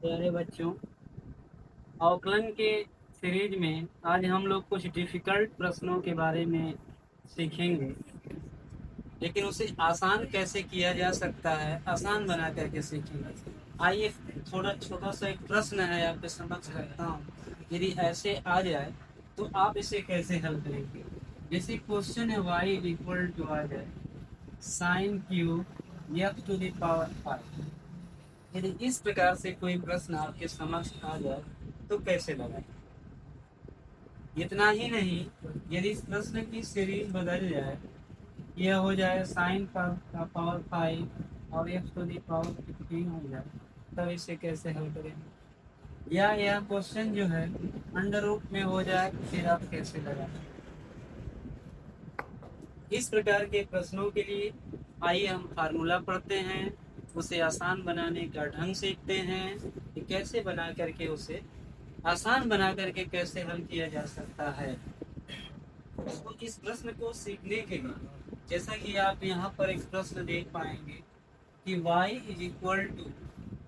प्यारे बच्चों, अवकलन के सीरीज में आज हम लोग कुछ डिफिकल्ट प्रश्नों के बारे में सीखेंगे। लेकिन उसे आसान कैसे किया जा सकता है, आसान बना करके सीखेंगे। आइए, थोड़ा छोटा सा एक प्रश्न है आपके समक्ष रखता हूँ। यदि ऐसे आ जाए तो आप इसे कैसे हल करेंगे। जैसे क्वेश्चन है y इक्वल टू आ जाए sine cube x to the power 5। यदि इस प्रकार से कोई प्रश्न आपके समक्ष आ जाए तो कैसे लगाएं। इतना ही नहीं, यदि इस प्रश्न की सीरीज बदल जाए, यह हो जाए साइन का पावर 5 और एक्स टू दी पावर 15 हो जाए, तब इसे कैसे हल करेंगे। या यह क्वेश्चन जो है अंडर रूट में हो जाए, फिर आप कैसे लगाएं। इस प्रकार के प्रश्नों के लिए आइए हम फार्मूला पढ़ते हैं, उसे आसान बनाने का ढंग सीखते हैं कि कैसे बना करके उसे आसान बना करके कैसे हल किया जा सकता है। तो इस प्रश्न को सीखने के लिए जैसा कि आप यहाँ पर एक प्रश्न देख पाएंगे कि y इज इक्वल टू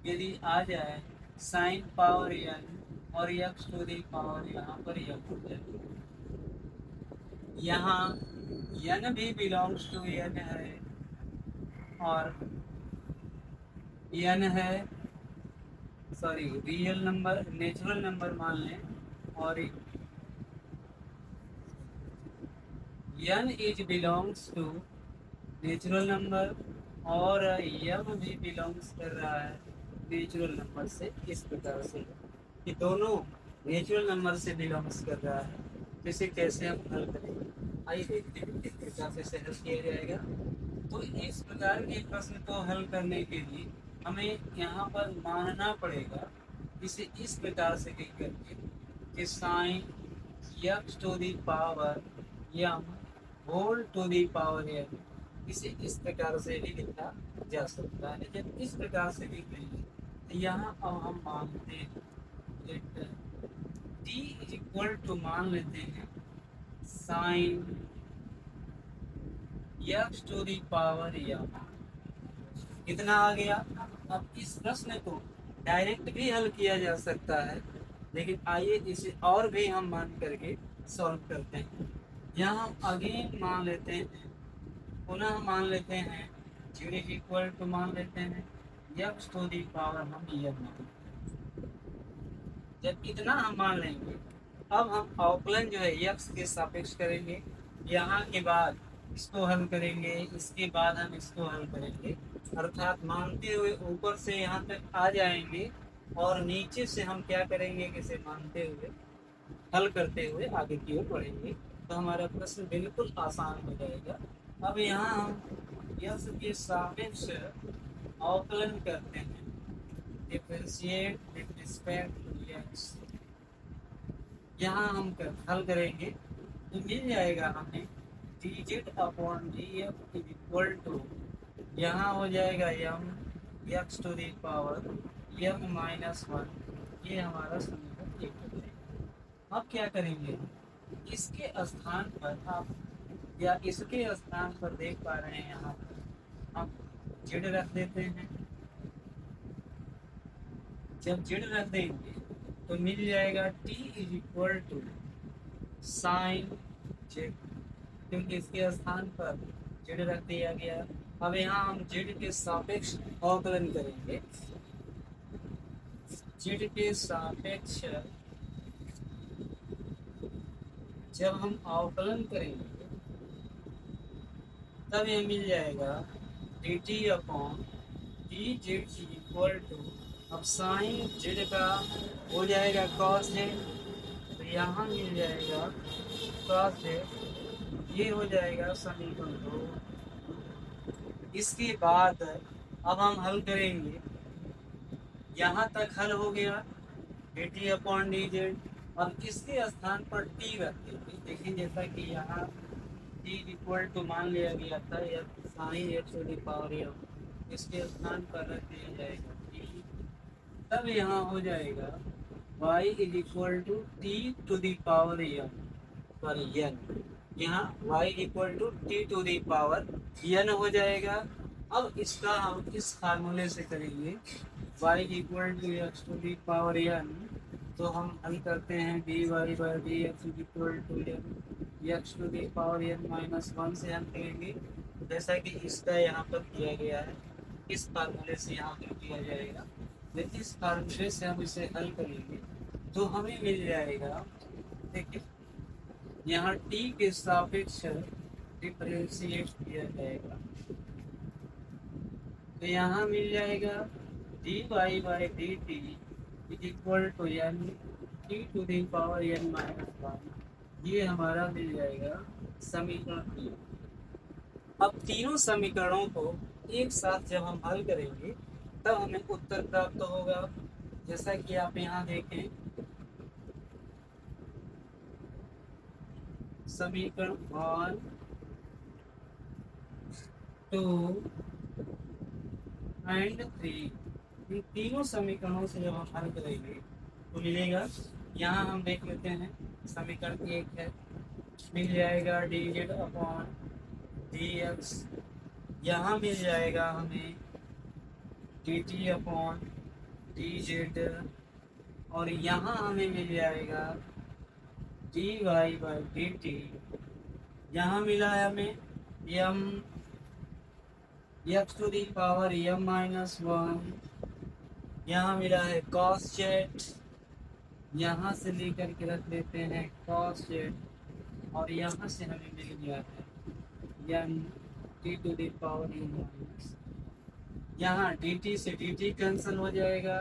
यदि आ जाए साइन पावर n और x टू दी पावर यहाँ पर n हो जाए। यहाँ n भी बिलोंग्स टू n है और n है रियल नंबर, नेचुरल नंबर मान लें, और n is belongs to natural number और यम भी बिलोंग्स कर रहा है नेचुरल नंबर से। इस प्रकार से कि दोनों नेचुरल नंबर से बिलोंग्स कर रहा है, तो इसे कैसे हम हल करेंगे। आइए देखते हैं किस प्रकार से इसे हल किया जाएगा। तो इस प्रकार के प्रश्न को हल करने के लिए हमें यहाँ पर मानना पड़ेगा, इसे इस प्रकार से लिख करके कि sine x to the power m whole to the power n, इसे इस प्रकार से भी लिखा जा सकता है। जब इस प्रकार से लिख लेंगे तो यहाँ अब हम मानते हैं टी इज इक्वल टू मान लेते हैं sine x to the power m. कितना आ गया। अब इस प्रश्न को डायरेक्ट भी हल किया जा सकता है, लेकिन आइए इसे और भी हम मान करके सॉल्व करते हैं। यहाँ हम अगेन मान लेते हैं, पुनः मान लेते हैं जीरो इक्वल टू मान लेते हैं एक्स टू दी पावर हम यह मान। जब इतना हम मान लेंगे, अब हम अवकलन जो है एक्स के सापेक्ष करेंगे। यहाँ के बाद इसको हल करेंगे, इसके बाद हम इसको हल करेंगे, अर्थात मानते हुए ऊपर से यहाँ तक आ जाएंगे और नीचे से हम क्या करेंगे कि इसे मानते हुए हल करते हुए आगे की ओर बढ़ेंगे, तो हमारा प्रश्न बिल्कुल आसान हो जाएगा। अब यहाँ हम एक्स के सापेक्ष अवकलन करते हैं, differentiate with respect to x. यहाँ हम हल करेंगे तो मिल जाएगा हमें d z upon d f is equal to, यहाँ हो जाएगा m x to the power m minus 1। ये हमारा समीकरण एक हो जाएगा। अब क्या करेंगे, इसके स्थान पर आप या इसके स्थान पर देख पा रहे हैं यहाँ पर हम जेड रख देते हैं। जब जेड रख देंगे तो मिल जाएगा t is equal to sine z, क्योंकि इसके स्थान पर जेड रख दिया गया। अब यहाँ हम जेड के सापेक्ष अवकलन करेंगे। जेड के सापेक्ष जब हम अवकलन करेंगे तब ये मिल जाएगा d t upon d z equal to, अब साइन जेड का हो जाएगा कॉस जेड, तो यहाँ मिल जाएगा कॉस जेड। ये हो जाएगा समीकरण 2। इसके बाद अब हम हल करेंगे, यहाँ तक हल हो गया D t upon d z, और इसके स्थान पर टी रख देंगे। देखिए जैसा कि यहाँ टी इक्वल टू मान लिया गया था या sine x to the power m, इसके स्थान पर रख दिया जाएगा टी। तब यहाँ हो जाएगा y is equal to t to the power m पर एन। यहाँ y equal to t to the power n हो जाएगा। अब इसका हम इस फार्मूले से करेंगे y equal to x to the power n, तो हम हल करते हैं dy by d x equal to x to the power n minus one से हल करेंगे, जैसा कि इसका यहाँ पर किया गया है। इस फार्मूले से यहाँ पर किया जाएगा, लेकिन इस फार्मूले से हम इसे हल करेंगे तो हमें मिल जाएगा, देखिए यहाँ t के सापेक्ष डिफरेंशिएट किया जाएगा, तो यहाँ मिल जाएगा dy by d t equal to n t to the power n minus one, ये हमारा मिल जाएगा समीकरण 3। अब तीनों समीकरणों को एक साथ जब हम हल करेंगे तब हमें उत्तर प्राप्त होगा। जैसा कि आप यहाँ देखें, समीकरण 1, 2 एंड 3, इन तीनों समीकरणों से जब हम हल करेंगे तो मिलेगा। यहाँ हम देख लेते हैं, समीकरण 1 है, मिल जाएगा d z upon d x, यहाँ मिल जाएगा हमें d t upon d z, और यहाँ हमें मिल जाएगा d y by d t, यहाँ मिला है हमें m x to the power m minus one, यहाँ मिला है कॉस जेड, यहाँ से लेकर के रख देते हैं कॉस जेड, और यहाँ से हमें मिल गया है n t to the power u minus, यहाँ डी टी से डी टी कैंसिल हो जाएगा,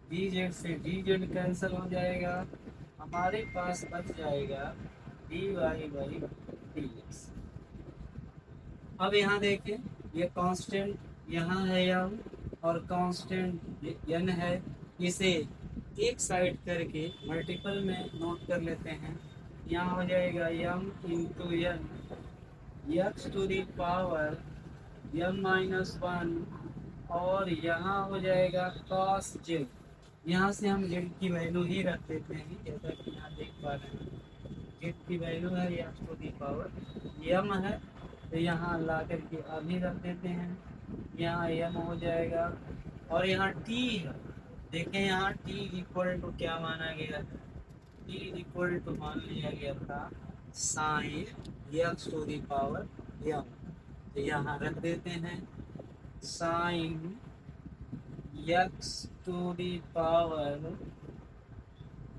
डी जेड से डी जेड कैंसिल हो जाएगा, हमारे पास बच जाएगा d y by d x. अब यहाँ देखें, ये कांस्टेंट यहाँ है यम और कांस्टेंट एन है, इसे एक साइड करके मल्टीपल में नोट कर लेते हैं। यहाँ हो जाएगा m into n x to the power m minus one, और यहाँ हो जाएगा कॉस जेड, यहाँ से हम जेड की वैल्यू ही रख देते हैं, जैसा कि यहाँ देख पा रहे हैं जेड की वैल्यू है x to the power m है, तो यहाँ ला करके अभी रख देते हैं, यहाँ एम हो जाएगा, और यहाँ टी है, देखें यहाँ टी इक्वल टू क्या माना गया है, टी इक्वल टू मान लिया गया था sine x to the power m, तो यहाँ रख देते हैं sine x to the power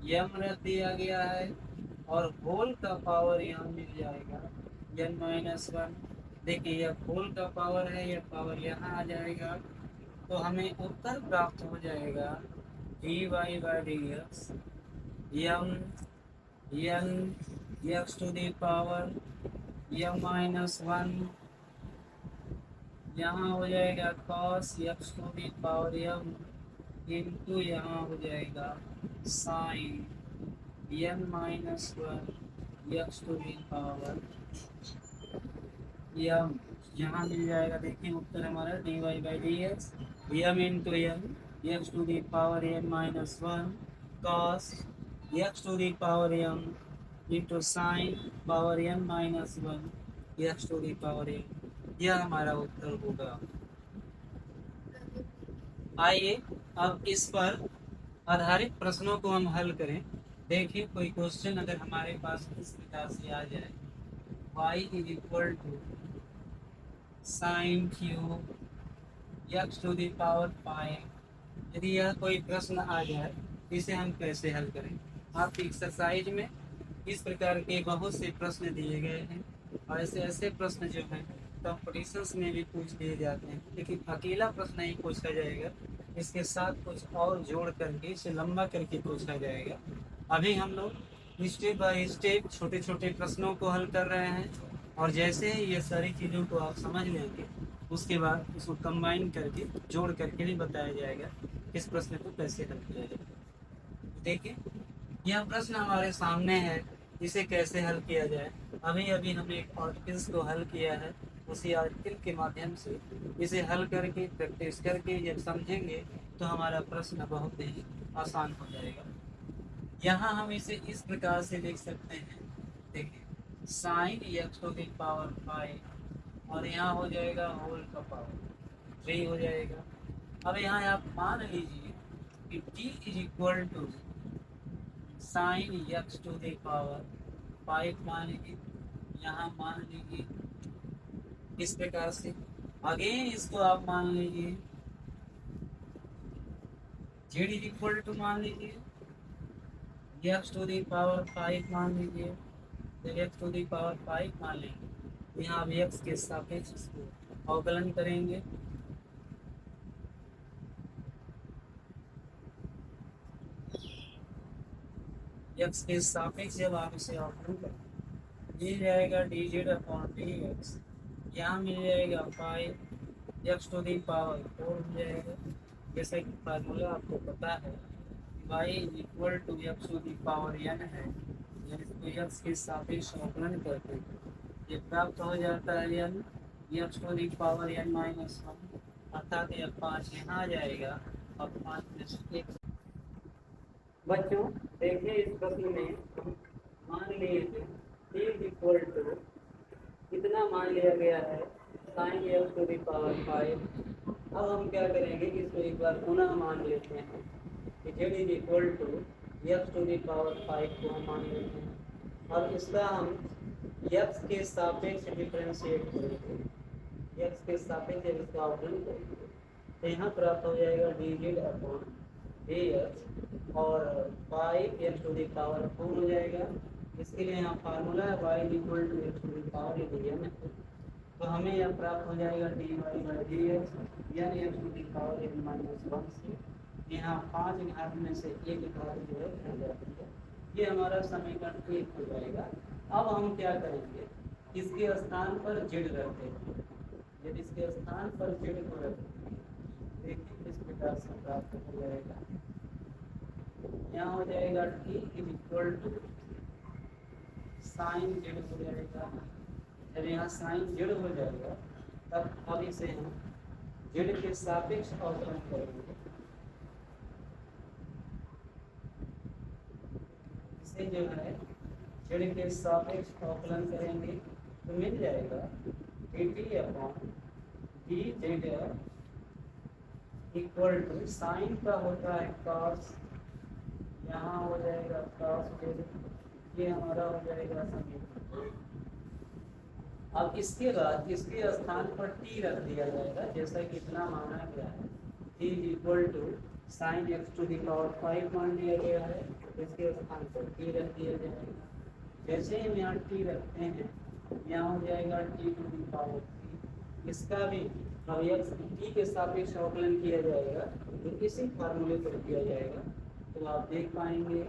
m रख दिया गया है, और होल का पावर यहाँ मिल जाएगा एन माइनस वन। देखिए यह होल का पावर है, यह पावर यहाँ आ जाएगा, तो हमें उत्तर प्राप्त हो जाएगा d y by d x m n x to the power m minus one, यहाँ हो जाएगा cos x to the power m into यहाँ हो जाएगा sine n minus one x to the power m, यहाँ मिल जाएगा। देखिए उत्तर हमारा d y by d x m into n x to the power n minus one cos x to the power m into sine power n minus one x to the power n, यह हमारा उत्तर होगा। आइए अब इस पर आधारित प्रश्नों को हम हल करें। देखिए कोई क्वेश्चन अगर हमारे पास इस प्रकार से आ जाए, y is equal to sine cube x to the power five, यदि यह कोई प्रश्न आ जाए इसे हम कैसे हल करें। आपकी एक्सरसाइज में इस प्रकार के बहुत से प्रश्न दिए गए हैं, और ऐसे प्रश्न जो हैं कॉम्पिटिशन्स में भी पूछ दिए जाते हैं, लेकिन अकेला प्रश्न नहीं पूछा जाएगा, इसके साथ कुछ और जोड़ करके इसे लंबा करके पूछा जाएगा। अभी हम लोग स्टेप बाय स्टेप छोटे छोटे प्रश्नों को हल कर रहे हैं, और जैसे ही ये सारी चीज़ों को आप समझ लेंगे उसके बाद उसको कंबाइन करके जोड़ करके भी बताया जाएगा इस प्रश्न को कैसे हल किया जाए। देखिए यह प्रश्न हमारे सामने है, इसे कैसे हल किया जाए। अभी अभी हमने एक आर्टिकल्स को हल किया है, उसी आर्टिकल के माध्यम से इसे हल करके प्रैक्टिस करके जब समझेंगे तो हमारा प्रश्न बहुत ही आसान हो जाएगा। यहाँ हम इसे इस प्रकार से लिख सकते हैं, देखिए sine x to the power five, और यहाँ हो जाएगा होल का पावर 3 हो जाएगा। अब यहाँ आप मान लीजिए कि t is equal to sine x to the power 5 मानेंगे, यहाँ मान लीजिए इस प्रकार से। अगेन इसको आप मान लीजिए जेड इज इक्वल टू मान लीजिए एक्स टू द पावर 5 मान लीजिए, जब एक्स टू द पावर 5 मान लेंगे, यहाँ आप एक्स के सापेक्ष इसको अवकलन करेंगे। एक्स के सापेक्ष जब आप इसे अवकलन करेंगे, मिल जाएगा d z upon d x, यहाँ मिल जाएगा 5 एक्स टू दी पावर 4 मिल जाएगा। जैसा कि फार्मूला आपको पता है, y is equal to x to the power n है, जब इसको एक्स के सापेक्ष अवकलन करते हैं ये प्राप्त हो जाता है n x to the power n minus 1, अर्थात यह 5 यहाँ आ जाएगा। अब 5 में से 1 बच्चों देखिए इस प्रश्न में हम मान लिए थे t इज इक्वल टू कितना मान लिया गया है sine x to the power 5। अब हम क्या करेंगे कि इसको एक बार पुनः मान लेते हैं कि z is equal to x to the power 5 को हम मान लेते हैं और इसका हम एक्स के सापेक्ष डिफरेंशिएट करेंगे, एक्स के सापेक्ष इसका अवकलन करेंगे तो यहाँ प्राप्त हो जाएगा d z upon d x और 5 एक्स टू दी पावर 4 हो जाएगा। इसके लिए यहाँ फार्मूला है y equal to x to the power n है, तो हमें यह प्राप्त हो जाएगा d y by d x यानी x to the power n minus 1 से यहाँ 5 घात में से 1 घात जो है रह जाती है। ये हमारा समीकरण 1 हो जाएगा। अब हम क्या करेंगे, इसके स्थान पर जेड रखते हैं, जब इसके स्थान पर जेड को रखते हैं देखिए इस प्रकार से प्राप्त हो जाएगा। यहाँ हो जाएगा t is equal to sine z हो जाएगा, जब यहाँ साइन जेड हो जाएगा तब अब इसे हम जेड के सापेक्ष अवकलन करेंगे। इसे जो है जेड के सापेक्ष अवकलन करेंगे तो मिल जाएगा dt upon d z equal to sine का होता है cos, यहाँ हो जाएगा cos जेड, ये हमारा हो जाएगा समीकरण। अब इसके बाद इसके स्थान पर t रख दिया जाएगा जैसा कि इतना माना गया है, t is equal to sine x to the power 5 मान लिया गया है, इसके स्थान पर t रख दिया जाएगा। जैसे हम यहाँ t रखते हैं यहाँ हो जाएगा t टू दी पावर 3, इसका भी अब एक्स t के सापेक्ष अवकलन किया जाएगा तो इसी फार्मूले पर किया जाएगा। तो आप देख पाएंगे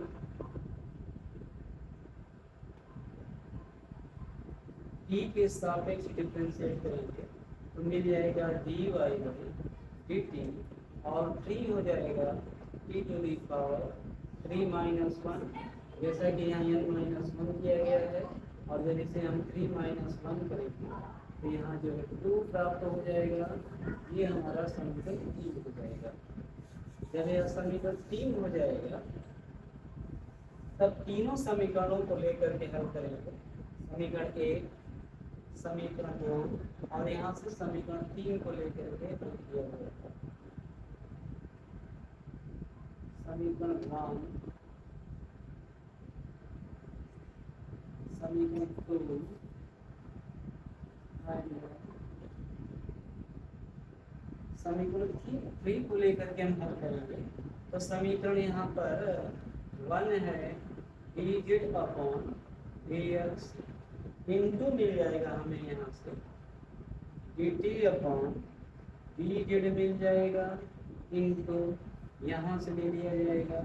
t के सापेक्ष डिफरेंशिएट करेंगे तो मिल जाएगा dy बाई dt और 3 हो जाएगा t to the power 3 minus 1, जैसा कि यहाँ n माइनस 1 किया गया है और जब इसे हम 3 माइनस 1 करेंगे तो यहाँ जो है 2 प्राप्त हो जाएगा। ये हमारा समीकरण 3 हो जाएगा। जब यह समीकरण 3 हो जाएगा तब तीनों समीकरणों को लेकर के हल करेंगे, समीकरण 1, समीकरण 2 और यहाँ से समीकरण 3 को लेकर के हल किया जाएगा। समीकरण 1, समीकरण 2 समीकरण 3 को लेकर के हम हल करेंगे। तो समीकरण यहाँ पर 1 है d z upon d x into मिल जाएगा हमें यहाँ से d t upon d z मिल जाएगा इंटू यहाँ से ले लिया जाएगा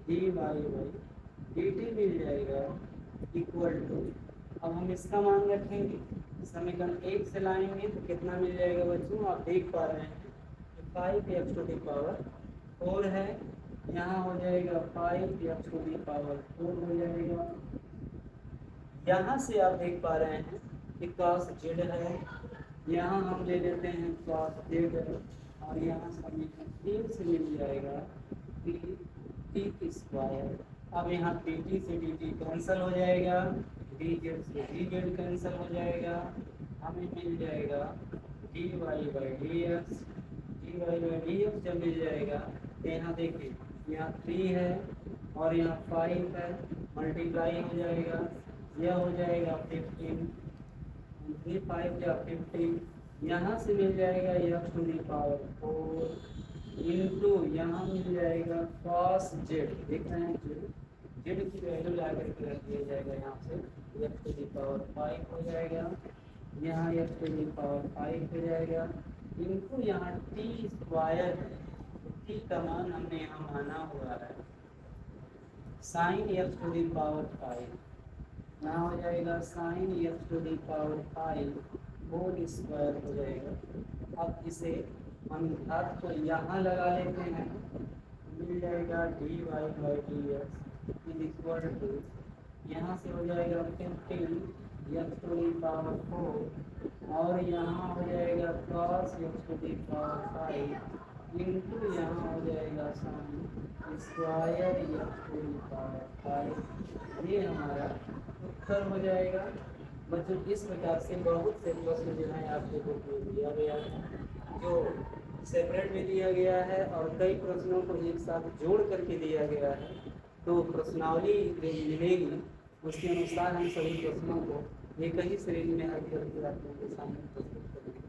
d y by d t मिल जाएगा इक्वल टू, अब हम इसका मान रखेंगे समीकरण 1 से लाएंगे तो कितना मिल जाएगा बच्चों, आप देख पा रहे हैं कि 5 एक्स टू दी पावर 4 है, यहाँ हो जाएगा 5 एक्स टू दी पावर 4 हो जाएगा। यहाँ से आप देख पा रहे हैं कि cos जेड है, यहाँ हम ले लेते हैं cos जेड और यहाँ समीकरण 3 से मिल जाएगा टी स्क्वायर। अब यहाँ dt से dt कैंसिल हो जाएगा, dz से dz कैंसिल हो जाएगा, हमें मिल जाएगा dy by d x d y by d x जब मिल जाएगा तो यहाँ देखिए यहाँ 3 है और यहाँ 5 है, मल्टीप्लाई हो जाएगा, यह हो जाएगा 15, 3 5 या 15, यहाँ से मिल जाएगा x to the power 4 into यहाँ मिल जाएगा cos जेड, देख रहे हैं जेड की वैल्यू ला करके रख दिया जाएगा, यहाँ से एक्स टू दी पावर 5 हो जाएगा, यहाँ एक्स टू दी पावर 5 हो जाएगा इनको यहाँ टी स्क्वायर है, टी का मान हमने यहाँ माना हुआ है sine x to the power 5, यहाँ हो जाएगा sine x to the power 5 whole square हो जाएगा। अब इसे हम घात को यहाँ लगा लेते हैं, मिल जाएगा d y by d x is equal to, यहाँ से हो जाएगा 15 एक्स टू दी पावर 4 और यहाँ हो जाएगा cos x to the power 5 into यहाँ हो जाएगा sine square x to the power 5, ये हमारा उत्तर हो जाएगा। बच्चों इस प्रकार से बहुत से प्रश्न जो है आपके बुक में दिया गया है, जो सेपरेट में दिया गया है और कई प्रश्नों को एक साथ जोड़ करके दिया गया है, तो प्रश्नावली जो मिलेगी उसके अनुसार हम सभी प्रश्नों को एक ही श्रेणी में हल करके आपको के सामने प्रस्तुत करेंगे।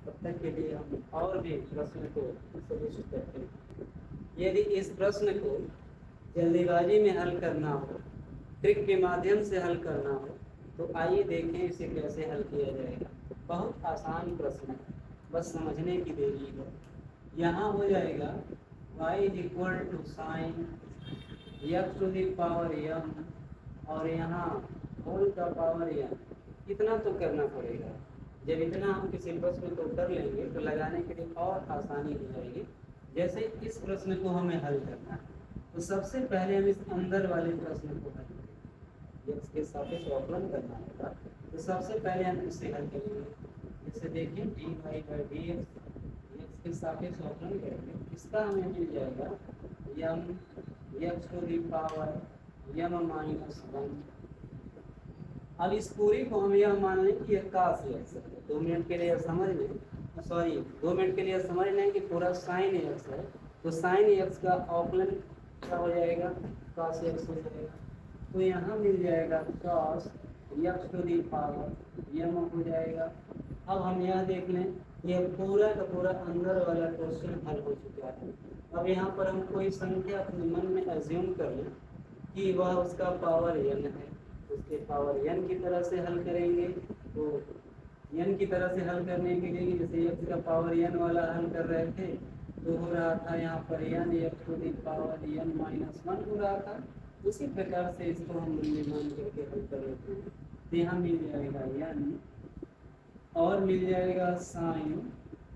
तब तक के लिए हम और भी प्रश्न को सजेस्ट करते हैं। यदि इस प्रश्न को जल्दीबाजी में हल करना हो, ट्रिक के माध्यम से हल करना हो, तो आइए देखें इसे कैसे हल किया जाएगा। बहुत आसान प्रश्न है, बस समझने की देरी है। यहाँ हो जाएगा y is equal to sine x to the power m और यहाँ होल का पावर n, इतना तो करना पड़ेगा। जब इतना हम किसी प्रश्न को कर लेंगे तो लगाने के लिए और आसानी हो जाएगी। जैसे इस प्रश्न को हमें हल करना है, तो सबसे पहले हम इस अंदर वाले प्रश्न को हल करेंगे, एक्स के सापेक्ष अवकलन करना होगा, तो सबसे पहले हम इसे हल करेंगे। जैसे देखिए d y by d x के सापेक्ष अवकलन करेंगे, इसका हमें मिल जाएगा m x to the power m minus 1। अब इस पूरी को हम यह मान लें कि यह cos एक्स है, 2 मिनट के लिए समझ लें, सॉरी 2 मिनट के लिए समझ लें कि पूरा साइन एक्स है, तो साइन एक्स का अवकलन क्या हो जाएगा, cos एक्स हो जाएगा। तो यहाँ मिल जाएगा cos x to the power m हो जाएगा। अब हम यह देख लें, यह पूरा का पूरा अंदर वाला क्वेश्चन हल हो चुका है। अब यहाँ पर हम कोई संख्या अपने मन में एज्यूम कर लें कि वह उसका पावर n है, उसके पावर n की तरह से हल करेंगे। तो n की तरह से हल करने के लिए जैसे x का पावर n वाला हल कर रहे थे, तो हो रहा था यहाँ पर n x to the power n minus 1 हो रहा था। उसी प्रकार से इसको हम मूल्य मान करके हल कर लेते हैं, तो यहाँ मिल जाएगा n और मिल जाएगा sine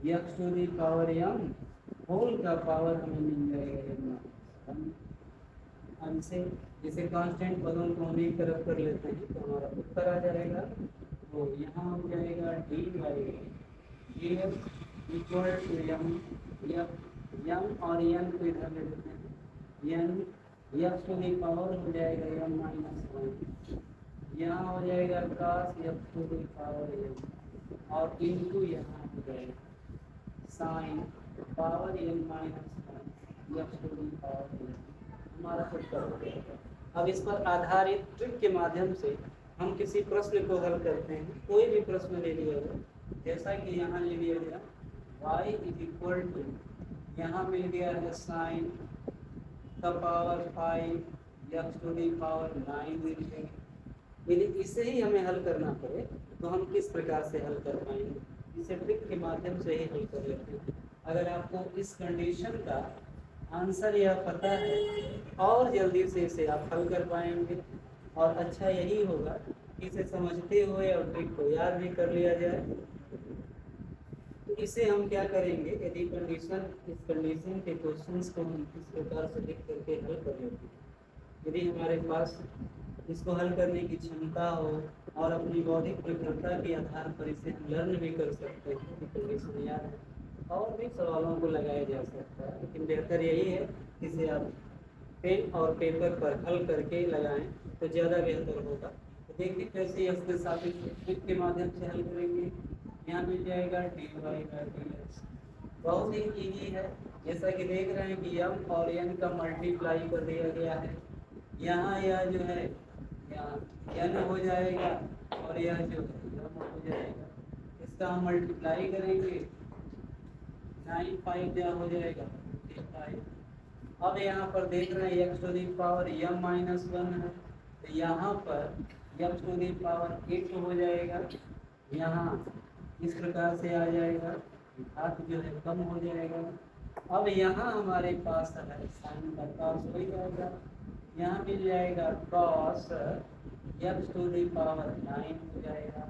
x to the power m whole का पावर हमें मिल जाएगा n। हम से जैसे कांस्टेंट पदों को हम एक तरफ कर लेते हैं तो हमारा उत्तर आ जाएगा। तो यहाँ हो जाएगा d y d x equal to m और एन को इधर ले लेते हैं, n x to the power हो जाएगा यम माइनस 1, यहाँ हो जाएगा cos x to the power m और इनटू यहाँ हो जाएगा sine power n minus 1 x to the power m, हमारा उत्तर हो जाएगा। अब इस पर आधारित ट्रिक के माध्यम से हम किसी प्रश्न को हल करते हैं। कोई भी प्रश्न ले लिया जाए, जैसा कि यहाँ ले लिया गया y इज इक्वल टू, यहाँ मिल गया है साइन का power 5 x to the power 9 मिल गया। यदि इसे ही हमें हल करना पड़े तो हम किस प्रकार से हल कर पाएंगे, इसे ट्रिक के माध्यम से ही हल कर लेते हैं। अगर आपको इस कंडीशन का आंसर यह पता है और जल्दी से इसे आप हल कर पाएंगे, और अच्छा यही होगा कि इसे समझते हुए और ट्रिक को याद भी कर लिया जाए। तो इसे हम क्या करेंगे, यदि इस कंडीशन के क्वेश्चंस को हम इस प्रकार से लिख करके हल कर लेते हैं, यदि हमारे पास इसको हल करने की क्षमता हो और अपनी बौद्धिक प्रखरता के आधार पर इसे हम लर्न भी कर सकते हैं कि कंडीशन याद है, और भी सवालों को लगाया जा सकता है। लेकिन बेहतर यही है कि इसे आप पेन और पेपर पर हल करके लगाएं तो ज़्यादा बेहतर होगा। तो देखिए कैसे इसके सापेक्ष ट्रिक के माध्यम से हल करेंगे। यहाँ मिल जाएगा d y by d x बहुत ही इजी है। जैसा कि देख रहे हैं कि m और n का मल्टीप्लाई कर दिया गया है। यहाँ यह जो है यहाँ n हो जाएगा और यह जो है m हो जाएगा। इसका हम मल्टीप्लाई करेंगे, 9 5 क्या हो जाएगा 55। अब यहाँ पर देख रहे हैं x to the power m minus 1 है, तो यहाँ पर x टू दी पावर 8 हो जाएगा। यहाँ इस प्रकार से आ जाएगा, घात जो है कम हो जाएगा। अब यहाँ हमारे पास है साइन का cos हो जाएगा, यहाँ मिल जाएगा cos x to the power 9 हो जाएगा।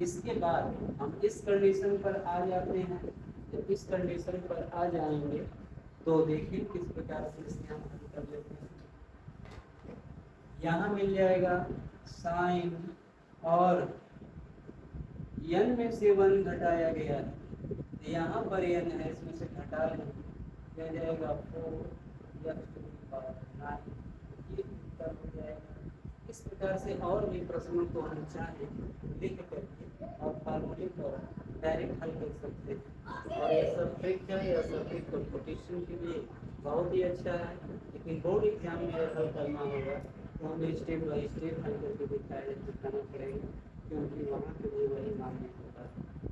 इसके बाद हम इस कंडीशन पर आ जाते हैं। जब इस कंडीशन पर आ जाएंगे तो देखिए किस प्रकार से इसे हम हल कर लेते हैं। यहाँ मिल जाएगा साइन और n में से 1 घटाया गया है, तो यहाँ पर n है, इसमें से घटा लें, यह जाएगा 4 x टू दी पावर 9, ये उत्तर हो जाएगा। इस प्रकार से और भी प्रश्नों को हम चाहें लिख करके और फार्मूले को डायरेक्ट हल कर सकते हैं। और यह सब ट्रिक है, यह सब ट्रिक कंपटीशन के लिए बहुत ही अच्छा है, लेकिन बोर्ड एग्जाम में हल करना होगा तो हमें स्टेप बाई स्टेप हल करके दिखाना पड़ेगा, क्योंकि वहाँ के लिए वही मान्य होता है।